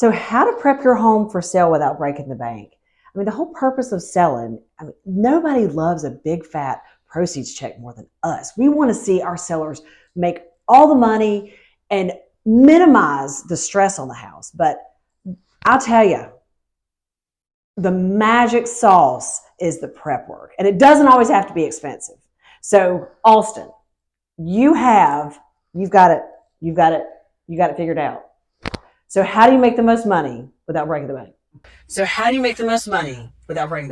So how to prep your home for sale without breaking the bank. I mean, the whole purpose of selling, I mean, nobody loves a big fat proceeds check more than us. We want to see our sellers make all the money and minimize the stress on the house. But I'll tell you, the magic sauce is the prep work. And it doesn't always have to be expensive. So Austin, you've got it figured out. So how do you make the most money without breaking the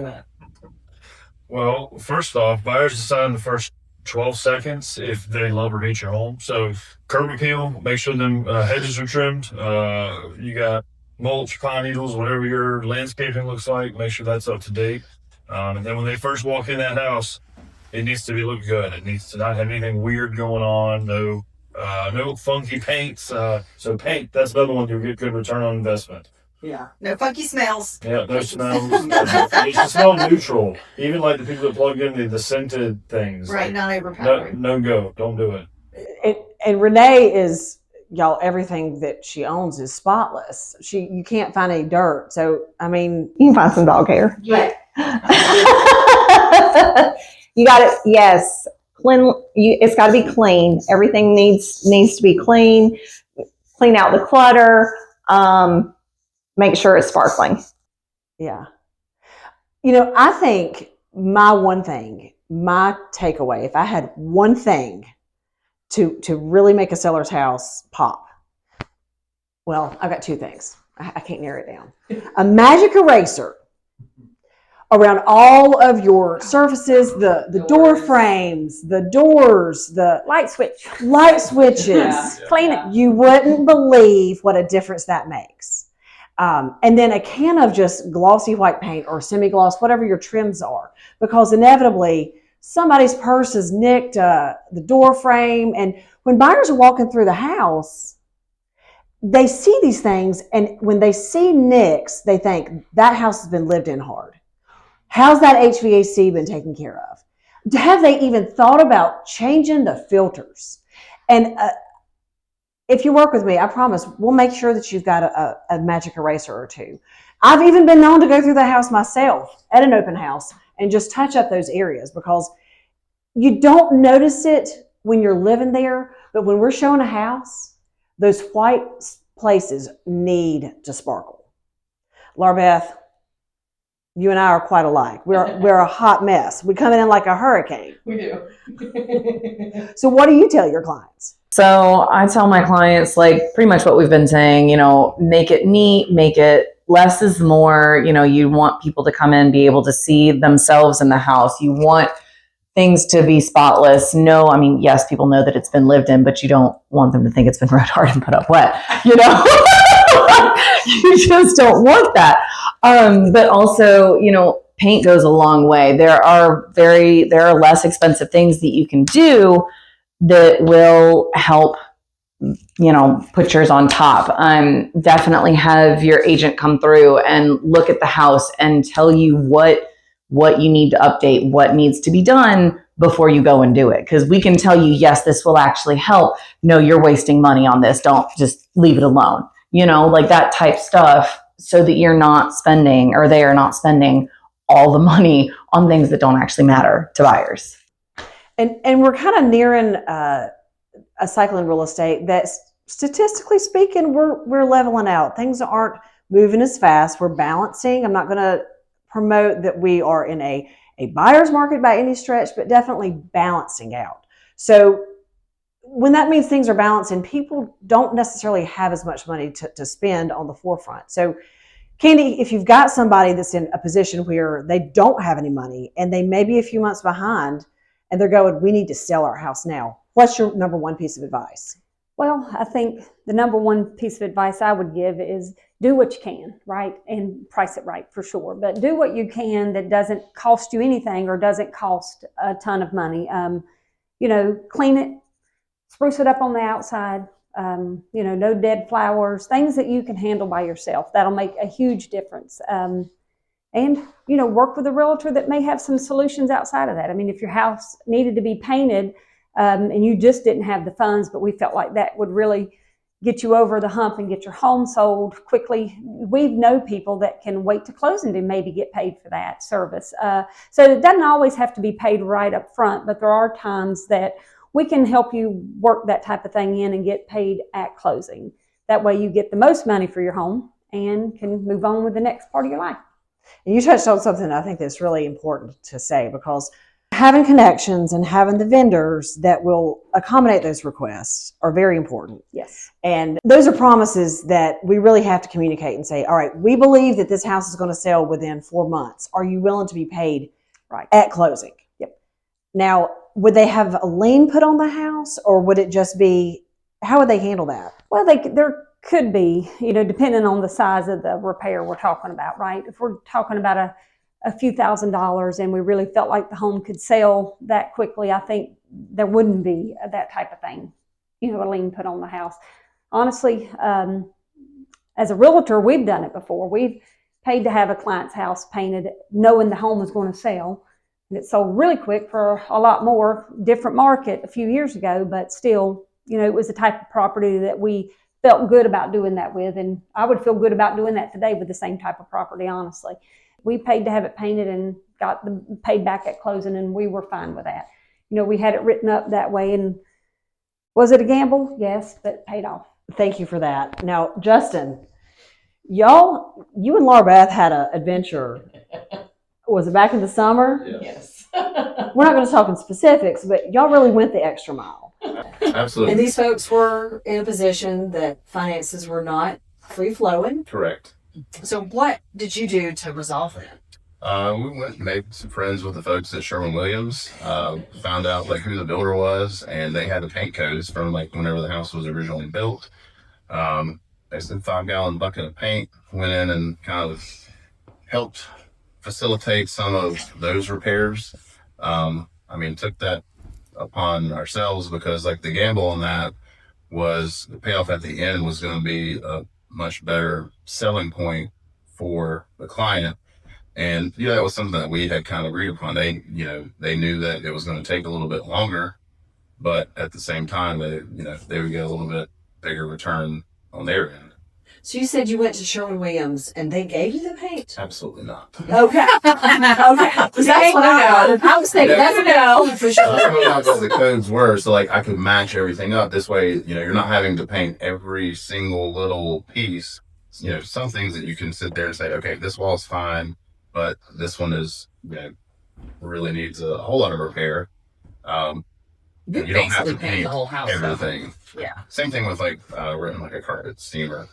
bank? Well, first off, buyers decide in the first 12 seconds if they love or hate your home. So, curb appeal, make sure them hedges are trimmed. You got mulch, pine needles, whatever your landscaping looks like, make sure that's up to date. And then when they first walk in that house, it needs to be look good. It needs to not have anything weird going on. No funky paints. So paint, that's another one you'll get good return on investment. Yeah. No funky smells. Yeah, no smells. It should smell neutral. Even like the people that plug in the scented things. Right, Like, not overpowering. no go. Don't do it. And Renee is, y'all, everything that she owns is spotless. You can't find any dirt. So, I mean, You can find some dog hair. Yeah. You got it. Yes, clean. It's got to be clean. Everything needs to be clean. Clean out the clutter. Make sure it's sparkling. yeah. You know, I think my takeaway, if I had one thing to really make a seller's house pop, well, I've got two things. I can't narrow it down. A magic eraser around all of your surfaces, the door frames, the doors, the Light switch. light switches. Clean it. You wouldn't believe what a difference that makes. And then a can of just glossy white paint or semi-gloss, whatever your trims are, because inevitably somebody's purse has nicked the door frame. And when buyers are walking through the house, they see these things, and when they see nicks, they think that house has been lived in hard. How's that HVAC been taken care of? Have they even thought about changing the filters? And if you work with me, I promise we'll make sure that you've got a magic eraser or two. I've even been known to go through the house myself at an open house and just touch up those areas, because you don't notice it when you're living there, but when we're showing a house, those white places need to sparkle. Larbeth, you and I are quite alike. We're a hot mess. We come in like a hurricane. We do. So what do you tell your clients? So I tell my clients, like, pretty much what we've been saying, make it neat, make it less is more. You want people to come in, be able to see themselves in the house. You want things to be spotless. No, I mean, yes, people know that it's been lived in, but you don't want them to think it's been rubbed hard and put up wet, You just don't want that. But also, paint goes a long way. There are less expensive things that you can do that will help, put yours on top. Definitely have your agent come through and look at the house and tell you what you need to update, what needs to be done before you go and do it. Because we can tell you, yes, this will actually help. No, you're wasting money on this. Don't, just leave it alone. Like that type stuff, so that you're not spending, or they are not spending all the money on things that don't actually matter to buyers. And we're kind of nearing a cycle in real estate that, statistically speaking, we're leveling out. Things aren't moving as fast. We're balancing. I'm not going to promote that we are in a buyer's market by any stretch, but definitely balancing out. So when that means things are balancing, people don't necessarily have as much money to spend on the forefront. So Candy, if you've got somebody that's in a position where they don't have any money and they may be a few months behind, and they're going, we need to sell our house now, what's your number one piece of advice? Well, I think the number one piece of advice I would give is do what you can, right? And price it right, for sure. But do what you can that doesn't cost you anything or doesn't cost a ton of money. Clean it, spruce it up on the outside. No dead flowers, things that you can handle by yourself. That'll make a huge difference. And work with a realtor that may have some solutions outside of that. I mean, if your house needed to be painted and you just didn't have the funds, but we felt like that would really get you over the hump and get your home sold quickly. We know people that can wait to closing to maybe get paid for that service. So it doesn't always have to be paid right up front, but there are times that we can help you work that type of thing in and get paid at closing. That way you get the most money for your home and can move on with the next part of your life. And you touched on something I think that's really important to say, because having connections and having the vendors that will accommodate those requests are very important. Yes. And those are promises that we really have to communicate and say, all right, we believe that this house is going to sell within 4 months. Are you willing to be paid at closing? Yep. Now, would they have a lien put on the house, or would it just be, how would they handle that? Well, there could be, depending on the size of the repair we're talking about, right? If we're talking about a few $1,000s and we really felt like the home could sell that quickly, I think there wouldn't be that type of thing, a lien put on the house. Honestly, as a realtor, we've done it before. We've paid to have a client's house painted knowing the home was going to sell. And it sold really quick for a lot more, different market a few years ago, but still, it was the type of property that we felt good about doing that with. And I would feel good about doing that today with the same type of property, honestly. We paid to have it painted and got paid back at closing, and we were fine with that. We had it written up that way. And was it a gamble? Yes, but it paid off. Thank you for that. Now, Justin, you and Laura Beth had an adventure. Was it back in the summer? Yes. We're not going to talk in specifics, but y'all really went the extra mile. Absolutely. And these folks were in a position that finances were not free flowing. Correct. So what did you do to resolve that? We went and made some friends with the folks at Sherwin-Williams, found out who the builder was, and they had the paint codes from whenever the house was originally built. They said 5-gallon bucket of paint, went in and kind of helped facilitate some of those repairs. Took that upon ourselves because the gamble on that was the payoff at the end was going to be a much better selling point for the client. And that was something that we had kind of agreed upon. They knew that it was going to take a little bit longer, but at the same time they would get a little bit bigger return on their end. So you said you went to Sherwin-Williams and they gave you the paint? Absolutely not. Okay. Okay. That's what I know. I was thinking, that's a no for I sure. found out what the codes were, so I could match everything up. This way, you're not having to paint every single little piece. Some things that you can sit there and say, okay, this wall's fine, but this one is, really needs a whole lot of repair. You don't have to paint the whole house. everything. Though. Yeah. Same thing with renting a carpet steamer.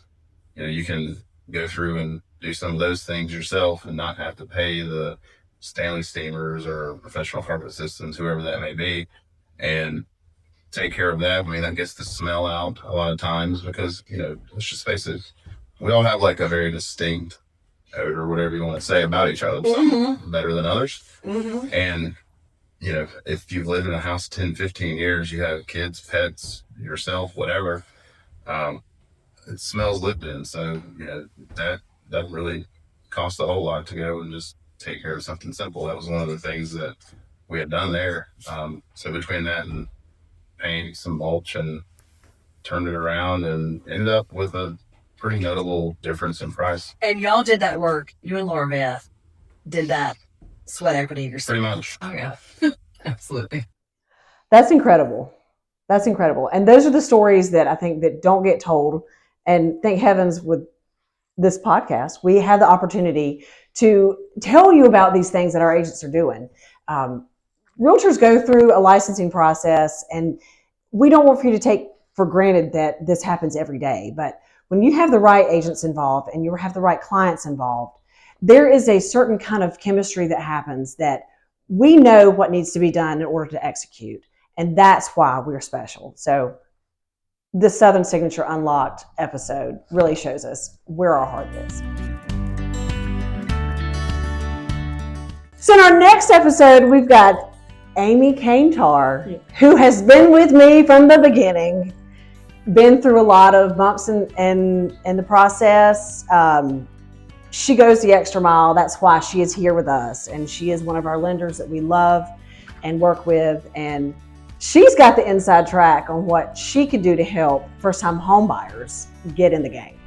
You can go through and do some of those things yourself and not have to pay the Stanley steamers or professional carpet systems, whoever that may be, and take care of that. That gets the smell out a lot of times because, let's just face it, we all have a very distinct odor, whatever you want to say about each other, some better than others. Mm-hmm. And, if you've lived in a house 10, 15 years, you have kids, pets, yourself, whatever, it smells lived in. So, that doesn't really cost a whole lot to go and just take care of something simple. That was one of the things that we had done there. So between that and painting some mulch and turned it around and ended up with a pretty notable difference in price. And y'all did that work. You and Laura Beth did that sweat equity yourself. Pretty much. Oh, yeah. Absolutely. That's incredible. That's incredible. And those are the stories that I think that don't get told. And thank heavens with this podcast, we have the opportunity to tell you about these things that our agents are doing. Realtors go through a licensing process, and we don't want for you to take for granted that this happens every day. But when you have the right agents involved and you have the right clients involved, there is a certain kind of chemistry that happens that we know what needs to be done in order to execute. And that's why we're special. So the Southern Signature Unlocked episode really shows us where our heart is. So in our next episode, we've got Amy Kaintar, who has been with me from the beginning, been through a lot of bumps in the process. She goes the extra mile. That's why she is here with us. And she is one of our lenders that we love and work with. And she's got the inside track on what she could do to help first-time home buyers get in the game.